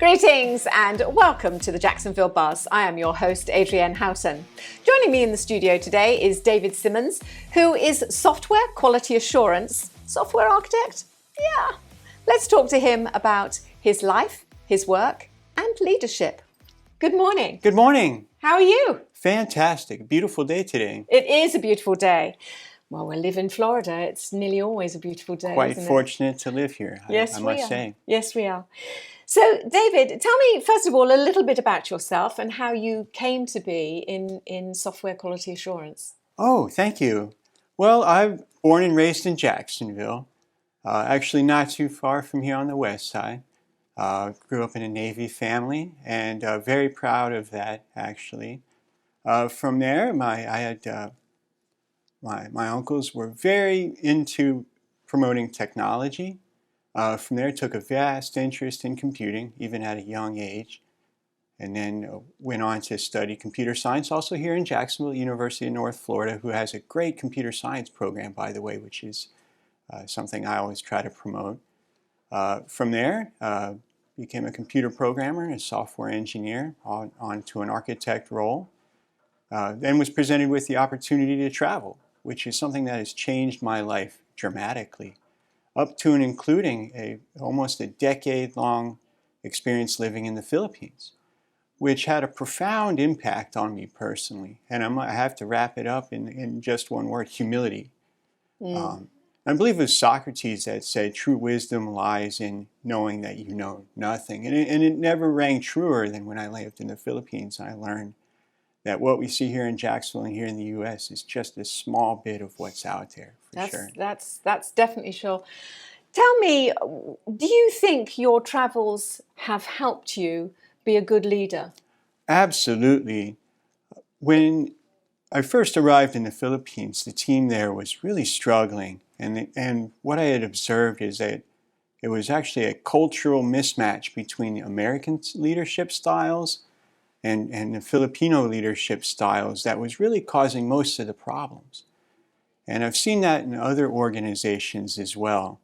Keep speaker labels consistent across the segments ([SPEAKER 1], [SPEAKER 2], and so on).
[SPEAKER 1] Greetings and welcome to the Jacksonville Buzz. I am your host, Adrienne Houghton. Joining me in the studio today is David Simmons, who is Software Quality Assurance Software Architect. Yeah. Let's talk to him about his life, his work, and leadership. Good morning.
[SPEAKER 2] Good morning.
[SPEAKER 1] How are you?
[SPEAKER 2] Fantastic. Beautiful day today.
[SPEAKER 1] It is a beautiful day. Well, we live in Florida. It's nearly always a beautiful day.
[SPEAKER 2] Quite
[SPEAKER 1] isn't it?
[SPEAKER 2] Fortunate to live here,
[SPEAKER 1] Yes,
[SPEAKER 2] I
[SPEAKER 1] we
[SPEAKER 2] must
[SPEAKER 1] are.
[SPEAKER 2] say.
[SPEAKER 1] Yes, we are. So, David, tell me, first of all, a little bit about yourself and how you came to be in software quality assurance.
[SPEAKER 2] Oh, thank you. Well, I'm born and raised in Jacksonville, actually not too far from here on the west side. Grew up in a Navy family and very proud of that, actually. From there, my uncles were very into promoting technology. From there, took a vast interest in computing, even at a young age, and then went on to study computer science, also here in Jacksonville, University of North Florida, who has a great computer science program, by the way, which is something I always try to promote. From there, became a computer programmer, a software engineer, on to an architect role. Then was presented with the opportunity to travel, which is something that has changed my life dramatically, up to and including almost a decade-long experience living in the Philippines, which had a profound impact on me personally. And I have to wrap it up in just one word: humility. I believe it was Socrates that said, true wisdom lies in knowing that you know nothing. And it never rang truer than when I lived in the Philippines. I learned that what we see here in Jacksonville and here in the U.S. is just a small bit of what's out there, for sure.
[SPEAKER 1] That's definitely sure. Tell me, do you think your travels have helped you be a good leader?
[SPEAKER 2] Absolutely. When I first arrived in the Philippines, the team there was really struggling. And what I had observed is that it was actually a cultural mismatch between the American leadership styles and the Filipino leadership styles that was really causing most of the problems. And I've seen that in other organizations as well.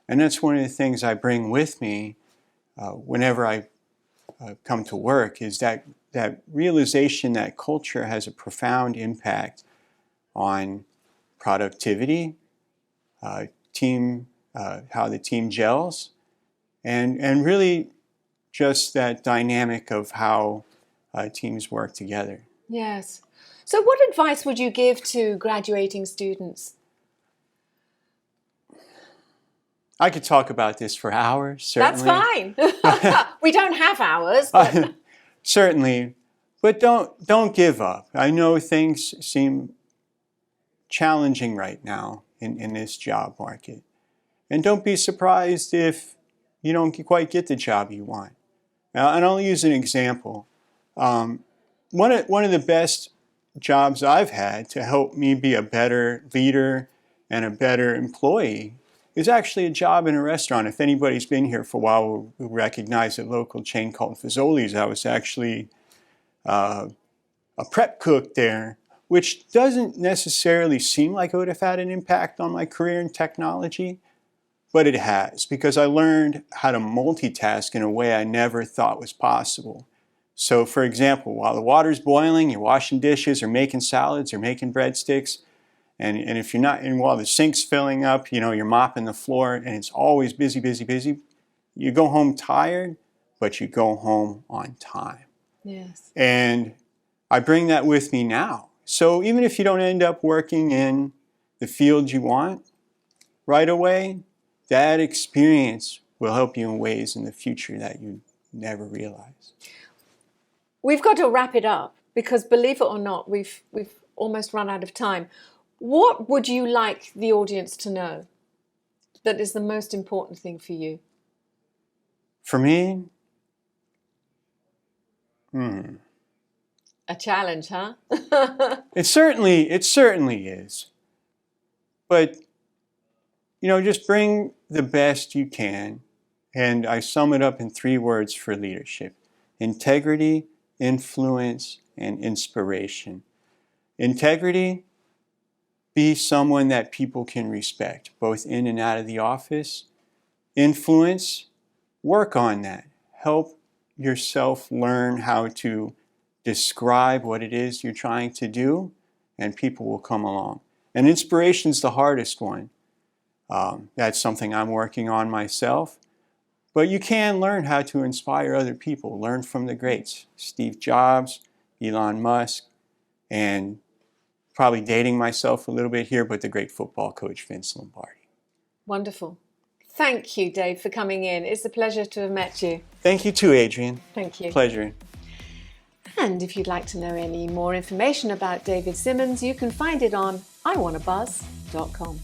[SPEAKER 2] And that's one of the things I bring with me whenever I come to work, is that realization that culture has a profound impact on productivity, team, how the team gels, and really just that dynamic of how teams work together.
[SPEAKER 1] Yes. So what advice would you give to graduating students?
[SPEAKER 2] I could talk about this for hours, certainly.
[SPEAKER 1] That's fine. We don't have hours. But...
[SPEAKER 2] Certainly. But don't give up. I know things seem challenging right now in this job market. And don't be surprised if you don't quite get the job you want. Now, and I'll use an example. One of the best jobs I've had to help me be a better leader and a better employee is actually a job in a restaurant. If anybody's been here for a while, will recognize a local chain called Fazoli's. I was actually a prep cook there, which doesn't necessarily seem like it would have had an impact on my career in technology, but it has, because I learned how to multitask in a way I never thought was possible. So, for example, while the water's boiling, you're washing dishes or making salads or making breadsticks, and if you're not, and while the sink's filling up, you're mopping the floor, and it's always busy, busy, busy. You go home tired, but you go home on time.
[SPEAKER 1] Yes.
[SPEAKER 2] And I bring that with me now. So even if you don't end up working in the field you want right away, that experience will help you in ways in the future that you never realize.
[SPEAKER 1] We've got to wrap it up because, believe it or not, we've almost run out of time. What would you like the audience to know that is the most important thing for you?
[SPEAKER 2] For me,
[SPEAKER 1] A challenge, huh?
[SPEAKER 2] It certainly is. But, just bring the best you can. And I sum it up in 3 words for leadership: integrity, influence, and inspiration. Integrity: be someone that people can respect, both in and out of the office. Influence: work on that. Help yourself learn how to describe what it is you're trying to do, and people will come along. And inspiration's the hardest one. That's something I'm working on myself. But you can learn how to inspire other people. Learn from the greats. Steve Jobs, Elon Musk, and probably dating myself a little bit here, but the great football coach Vince Lombardi.
[SPEAKER 1] Wonderful. Thank you, Dave, for coming in. It's a pleasure to have met you.
[SPEAKER 2] Thank you too, Adrienne.
[SPEAKER 1] Thank you.
[SPEAKER 2] Pleasure.
[SPEAKER 1] And if you'd like to know any more information about David Simmons, you can find it on iwannabuzz.com.